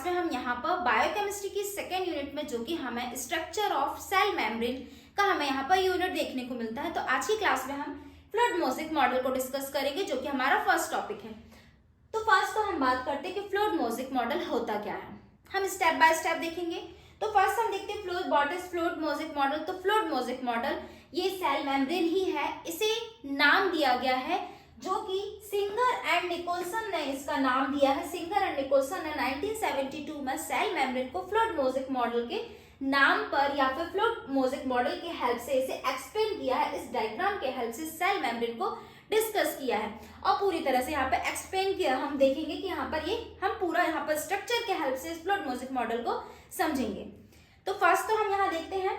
में हम यहाँ पर बायोकेमिस्ट्री की सेकेंड यूनिट में, जो कि हमें स्ट्रक्चर ऑफ सेल मेम्ब्रेन का हमें यहाँ पर यूनिट देखने को मिलता है। तो आज की क्लास में हम फ्लूइड मोज़ेक मॉडल को डिस्कस करेंगे, जो कि हमारा फर्स्ट टॉपिक है। तो फर्स्ट तो हम बात करते हैं कि फ्लूइड मोज़ेक मॉडल होता क्या है। हम स्टेप बाय स्टेप देखेंगे। तो फर्स्ट हम देखते हैं fluid what is fluid mosaic model. तो फ्लूइड मोज़ेक मॉडल ये सेल मेम्ब्रेन ही है, इसे नाम दिया गया है जो कि सिंगर एंड निकोलसन ने इसका नाम दिया है। सिंगर एंड निकोलसन ने 1972 में सेल मेम्ब्रेन को फ्लूइड मोज़ेक मॉडल के नाम पर या फिर फ्लूइड मोज़ेक मॉडल के हेल्प से इसे एक्सप्लेन किया है। इस डायग्राम के हेल्प से सेल मेम्ब्रेन को डिस्कस किया है और पूरी तरह से यहाँ पे एक्सप्लेन किया। हम देखेंगे कि यहाँ पर ये हम पूरा यहाँ पर स्ट्रक्चर के हेल्प से इस फ्लूइड मोज़ेक मॉडल को समझेंगे। तो फर्स्ट तो हम यहाँ देखते हैं,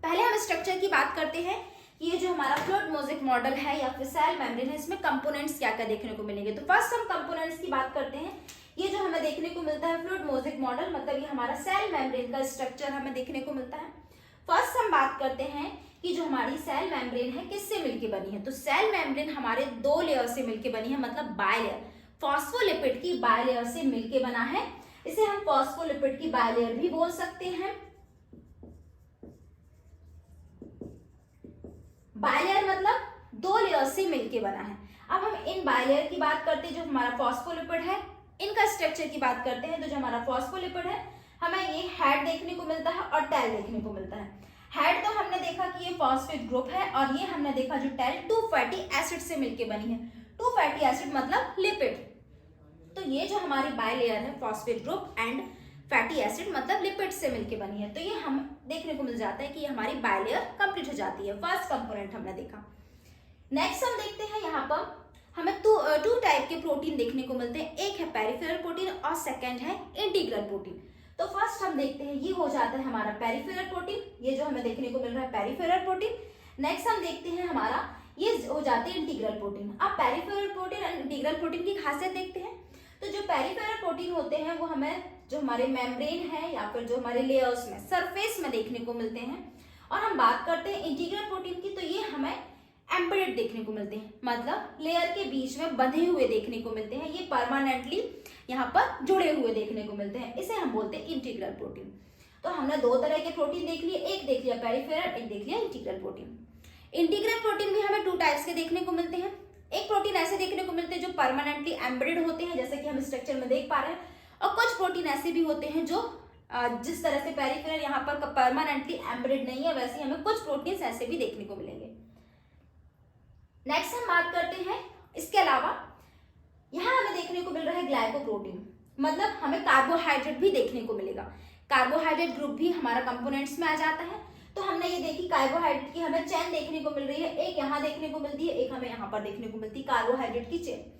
पहले हम स्ट्रक्चर की बात करते हैं। ये जो हमारा फ्लूइड मोज़ेक मॉडल है या फिर सेल मेम्ब्रेन है, इसमें कंपोनेंट्स क्या क्या देखने को मिलेंगे। तो फर्स्ट हम कंपोनेंट्स की बात करते हैं। ये जो हमें देखने को मिलता है फ्लूइड मोज़ेक मॉडल, मतलब ये हमारा सेल मेम्ब्रेन का स्ट्रक्चर हमें देखने को मिलता है। फर्स्ट हम बात करते हैं कि जो हमारी सेल मेम्ब्रेन है किससे मिलके बनी है। तो सेल मेम्ब्रेन हमारे दो लेयर से मिलके बनी है, मतलब बायलेयर, फॉस्फोलिपिड की बायलेयर से मिलके बना है। इसे हम फॉस्फोलिपिड की बायलेयर भी बोल सकते हैं। बायलेयर मतलब दो लेयर से मिलके बना है। अब हम इन बायलेयर की बात करते हैं। जो हमारा फॉस्फोलिपिड है, इनका स्ट्रक्चर की बात करते हैं। तो जो हमारा फॉस्फोलिपिड है, हमें ये हेड देखने को मिलता है और टेल देखने को मिलता है। हेड तो हमने देखा कि ये फॉस्फेट ग्रुप है और ये हमने देखा जो टेल 2 फैटी एसिड से मिलके बनी है। 2 फैटी एसिड मतलब लिपिड। तो ये जो हमारी बायलेयर है phosphate group and fatty acid मतलब लिपिड से मिलके बनी है। तो ये हम देखने को मिल जाता है कि ये हमारी बायलेयर कंप्लीट हो जाती है। फर्स्ट कंपोनेंट हमने देखा। नेक्स्ट हम देखते हैं, यहाँ पर हमें टू टाइप के प्रोटीन देखने को मिलते हैं। एक है पेरिफेरल प्रोटीन और सेकंड है इंटीग्रल प्रोटीन। तो फर्स्ट हम देखते हैं, ये हो जाता है हमारा पेरिफेरल प्रोटीन। ये जो हमें देखने को मिल रहा है पेरिफेरल प्रोटीन। नेक्स्ट हम देखते हैं हमारा ये हो जाते हैं इंटीग्रल प्रोटीन। अब पेरिफेरल प्रोटीन और इंटीग्रल प्रोटीन की खासियत देखते हैं। तो जो पेरिफेरल प्रोटीन होते हैं वो हमें जो हमारे मेम्ब्रेन है या फिर जो हमारे लेयर्स में सरफेस में देखने को मिलते हैं। और हम बात करते हैं इंटीग्रल प्रोटीन की, तो ये हमें एम्बेडेड देखने को मिलते हैं, मतलब लेयर के बीच में बंधे हुए देखने को मिलते हैं। ये परमानेंटली यहाँ पर जुड़े हुए देखने को मिलते हैं। इसे हम बोलते हैं इंटीग्रल प्रोटीन। तो हमने दो तरह के प्रोटीन देख लिए, एक देख लिया पेरिफेरल, एक देख लिया इंटीग्रल प्रोटीन। इंटीग्रल प्रोटीन भी हमें 2 टाइप्स के देखने को मिलते हैं। एक प्रोटीन ऐसे देखने को मिलते हैं जो परमानेंटली एम्बेडेड होते हैं, जैसे कि हम स्ट्रक्चर में देख पा रहे हैं, और कुछ प्रोटीन ऐसे भी होते हैं जो जिस तरह से पेरिफेरल यहाँ पर परमानेंटली एम्बेडेड नहीं है, वैसे हमें कुछ प्रोटीन्स ऐसे भी देखने को मिलेंगे। नेक्स्ट हम बात करते हैं, इसके अलावा यहाँ हमें देखने को मिल रहा है ग्लाइकोप्रोटीन, मतलब हमें कार्बोहाइड्रेट भी देखने को मिलेगा। कार्बोहाइड्रेट ग्रुप भी हमारा कंपोनेंट्स में आ जाता है। तो हमने ये देखी कार्बोहाइड्रेट की हमें चेन देखने को मिल रही है, एक यहाँ देखने को मिलती है, एक हमें यहाँ पर देखने को मिलती है कार्बोहाइड्रेट की चेन।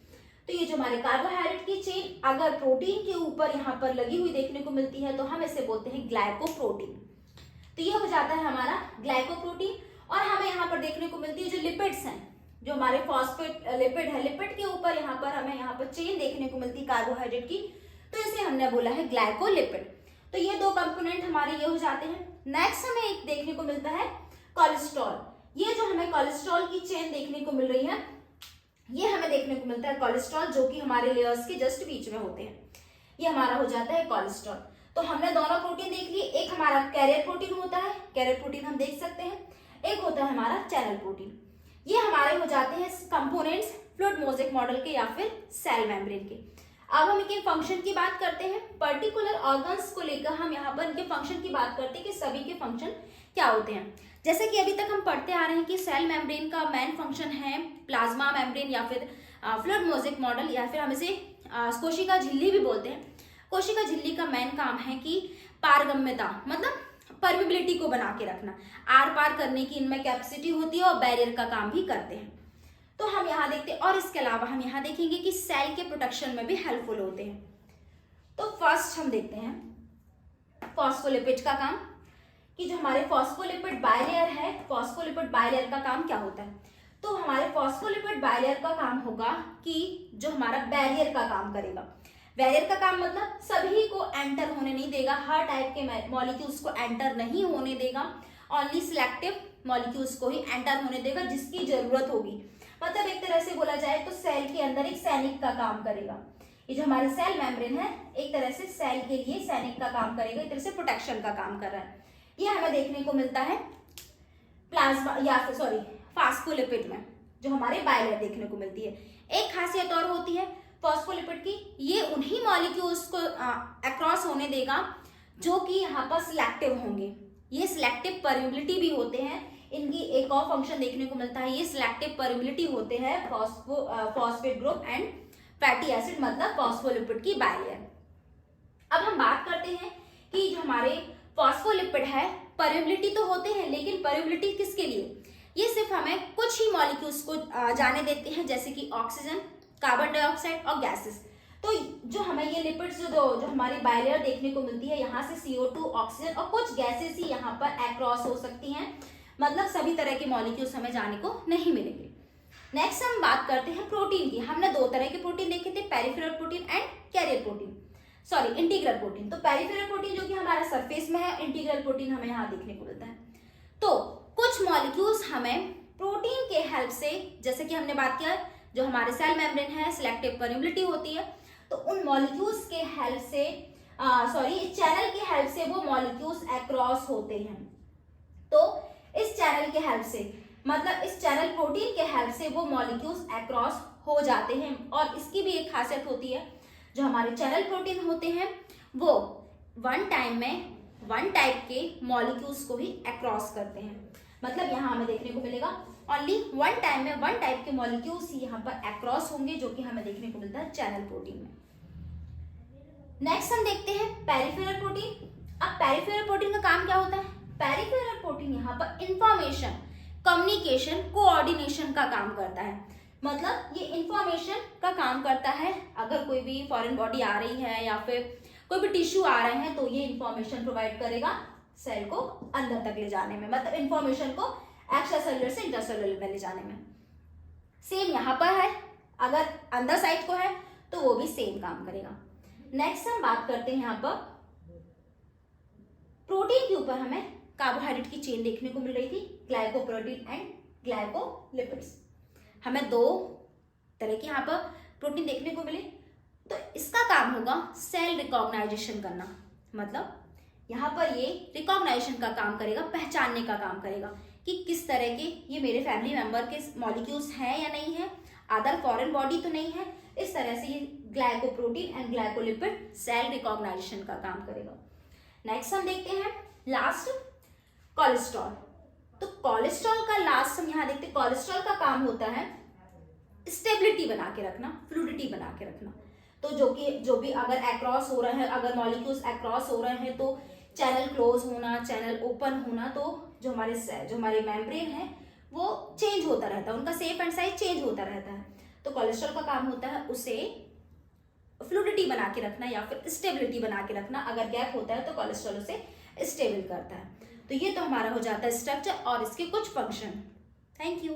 तो ये जो हमारे कार्बोहाइड्रेट की चेन अगर प्रोटीन के ऊपर यहाँ पर लगी हुई देखने को मिलती है तो हम इसे बोलते हैं ग्लाइकोप्रोटीन। तो ये हो जाता है हमारा ग्लाइकोप्रोटीन। और हमें यहाँ पर देखने को मिलती है जो लिपिड्स हैं, जो हमारे फॉस्फेट लिपिड है, लिपिड के ऊपर यहाँ पर हमें यहाँ पर चेन देखने को मिलती है कार्बोहाइड्रेट की, तो इसे हमने बोला है ग्लाइकोलिपिड। तो ये 2 कंपोनेंट हमारे ये हो जाते हैं। नेक्स्ट हमें एक देखने को मिलता है कोलेस्ट्रॉल। ये जो हमें कोलेस्ट्रॉल की चेन देखने को मिल रही है, ये हमें देखने को मिलता है कोलेस्ट्रॉल, जो कि हमारे लेयर्स के जस्ट बीच में होते हैं। ये हमारा हो जाता है कोलेस्ट्रॉल। तो हमने दोनों प्रोटीन देख लिए, एक हमारा कैरियर प्रोटीन होता है, कैरियर प्रोटीन हम देख सकते हैं, एक होता है हमारा चैनल प्रोटीन। ये हमारे हो जाते हैं कंपोनेंट्स फ्लूइड मोज़ेक मॉडल के या फिर सेल मेम्ब्रेन के। अब हम इनके फंक्शन की बात करते हैं। पर्टिकुलर ऑर्गन्स को लेकर हम यहाँ पर इनके फंक्शन की बात करते हैं कि सभी के फंक्शन क्या होते हैं। जैसे कि अभी तक हम पढ़ते आ रहे हैं कि सेल मेम्ब्रेन का मेन फंक्शन है प्लाज्मा मेम्ब्रेन या फिर फ्लूइड मोज़ेक मॉडल, या फिर हम इसे कोशिका झिल्ली भी बोलते हैं। कोशिका झिल्ली का मेन काम है कि पारगम्यता मतलब परमिबिलिटी को बना के रखना, आर पार करने की इनमें कैपेसिटी होती है और बैरियर का काम भी करते हैं। तो हम यहाँ देखते हैं, और इसके अलावा हम यहाँ देखेंगे कि सेल के प्रोटेक्शन में भी हेल्पफुल होते हैं। तो फर्स्ट हम देखते हैं फॉस्फोलिपिड का काम, कि जो हमारे फॉस्फोलिपिड बायलेयर है, फॉस्फोलिपिड बायलेयर का काम क्या होता है। तो हमारे फॉस्फोलिपिड बायलेयर का काम होगा कि जो हमारा बैरियर का काम करेगा। बैरियर का काम मतलब सभी को एंटर होने नहीं देगा, हर टाइप के मॉलिक्यूल्स को एंटर नहीं होने देगा, ओनली सिलेक्टिव मॉलिक्यूल्स को ही एंटर होने देगा जिसकी जरूरत होगी। मतलब एक तरह से बोला जाए तो सेल के अंदर एक सैनिक का काम करेगा। ये जो हमारे सेल मेम्ब्रेन है एक तरह से सेल के लिए सैनिक का काम करेगा, एक तरह से प्रोटेक्शन का काम कर रहा है। ये हमें देखने को मिलता है प्लाज्मा या फिर सॉरी फास्फोलिपिड में, जो हमारे बायलेयर देखने को मिलती है। एक खासियत और होती है फॉस्फोलिपिड की, ये उन्हीं मॉलिक्यूल्स को अक्रॉस होने देगा जो कि यहाँ पर सिलेक्टिव होंगे। ये सिलेक्टिव परमिबिलिटी भी होते हैं, इनकी एक और फंक्शन देखने को मिलता है, ये सिलेक्टिव परमिबिलिटी होते हैं phosphate group and fatty acid, मतलब फॉस्फोलिपिड की बायलेयर। अब हम बात करते हैं कि जो हमारे फॉस्फोलिपिड है परमिबिलिटी तो होते हैं, लेकिन परमिबिलिटी किसके लिए? ये सिर्फ हमें कुछ ही मॉलिक्यूल्स को जाने देते हैं, जैसे कि ऑक्सीजन, कार्बन डाइऑक्साइड और गैसेस। तो जो हमें ये लिपिड्स जो हमारी बायलेयर देखने को मिलती है, यहाँ से CO2, ऑक्सीजन और कुछ गैसेस ही यहाँ पर अक्रॉस हो सकती हैं, मतलब सभी तरह के मॉलिक्यूल्स हमें जाने को नहीं मिलेंगे। नेक्स्ट हम बात करते हैं प्रोटीन की। हमने दो तरह के प्रोटीन देखे थे, peripheral protein and carrier protein, sorry integral protein. तो पेरिफेरल प्रोटीन जो कि हमारा सरफेस में है, इंटीग्रल प्रोटीन हमें यहाँ देखने को मिलता है। तो कुछ मॉलिक्यूल्स हमें प्रोटीन के हेल्प से, जैसे कि हमने बात किया जो हमारे सेल मेम्ब्रेन है सिलेक्टिव परमिबिलिटी होती है, तो उन मॉलिक्यूल्स के हेल्प से चैनल के हेल्प से वो मॉलिक्यूल्स अक्रॉस होते हैं। तो इस चैनल के हेल्प से, मतलब इस चैनल प्रोटीन के हेल्प से वो मॉलिक्यूल्स अक्रॉस हो जाते हैं। और इसकी भी एक खासियत होती है, जो हमारे चैनल प्रोटीन होते हैं वो वन टाइम में वन टाइप के मॉलिक्यूल्स को ही अक्रॉस करते हैं। मतलब यहाँ हमें देखने को मिलेगा ओनली वन टाइम में वन टाइप के मॉलिक्यूल्स ही यहाँ पर अक्रॉस होंगे, जो कि हमें देखने को मिलता है चैनल प्रोटीन में। नेक्स्ट हम देखते हैं पेरिफेरल प्रोटीन। अब पेरिफेरल प्रोटीन का काम क्या होता है? पेरिफेरल प्रोटीन यहाँ पर इंफॉर्मेशन, कम्युनिकेशन, कोऑर्डिनेशन का काम करता है। मतलब ये इंफॉर्मेशन का काम करता है, अगर कोई भी फॉरेन बॉडी आ रही है या फिर कोई भी टिश्यू आ रहे हैं तो ये इंफॉर्मेशन प्रोवाइड करेगा सेल को अंदर तक ले जाने में, मतलब इंफॉर्मेशन को एक्स्ट्रा सेलुलर से इंट्रासेलुलर में ले जाने में। सेम यहाँ पर है, अगर अंदर साइड को है तो वो भी सेम काम करेगा। नेक्स्ट हम बात करते हैं यहाँ पर प्रोटीन के ऊपर हमें कार्बोहाइड्रेट की चेन देखने को मिल रही थी, ग्लाइकोप्रोटीन एंड ग्लाइकोलिपिड्स। हमें दो तरह के यहाँ पर प्रोटीन देखने को मिले। तो इसका काम होगा सेल रिकॉग्नाइजेशन करना, मतलब यहाँ पर ये रिकॉग्नाइजेशन का काम करेगा, पहचानने का काम करेगा कि किस तरह के ये मेरे फैमिली मेंबर के मॉलिक्यूल्स हैं या नहीं है, अदर फॉरेन बॉडी तो नहीं है। इस तरह से ये glycoprotein and glycolipid cell recognization का काम करेगा। नेक्स्ट हम देखते हैं लास्ट कोलेस्ट्रॉल। तो कोलेस्ट्रॉल का लास्ट हम यहाँ देखते हैं, कोलेस्ट्रॉल का काम होता है स्टेबिलिटी बना के रखना, फ्लूइडिटी बना के रखना। तो जो भी अगर अक्रॉस हो रहे हैं, अगर मॉलिक्यूल्स अक्रॉस हो रहे हैं तो चैनल क्लोज होना, चैनल ओपन होना, तो जो हमारे मेम्ब्रेन है वो चेंज होता रहता है, उनका शेप एंड साइज चेंज होता रहता है। तो कोलेस्ट्रॉल का काम होता है उसे फ्लूइडिटी बना के रखना या फिर स्टेबिलिटी बना के रखना। अगर गैप होता है तो कोलेस्ट्रॉल उसे स्टेबल करता है। तो ये तो हमारा हो जाता है स्ट्रक्चर और इसके कुछ फंक्शन। Thank you.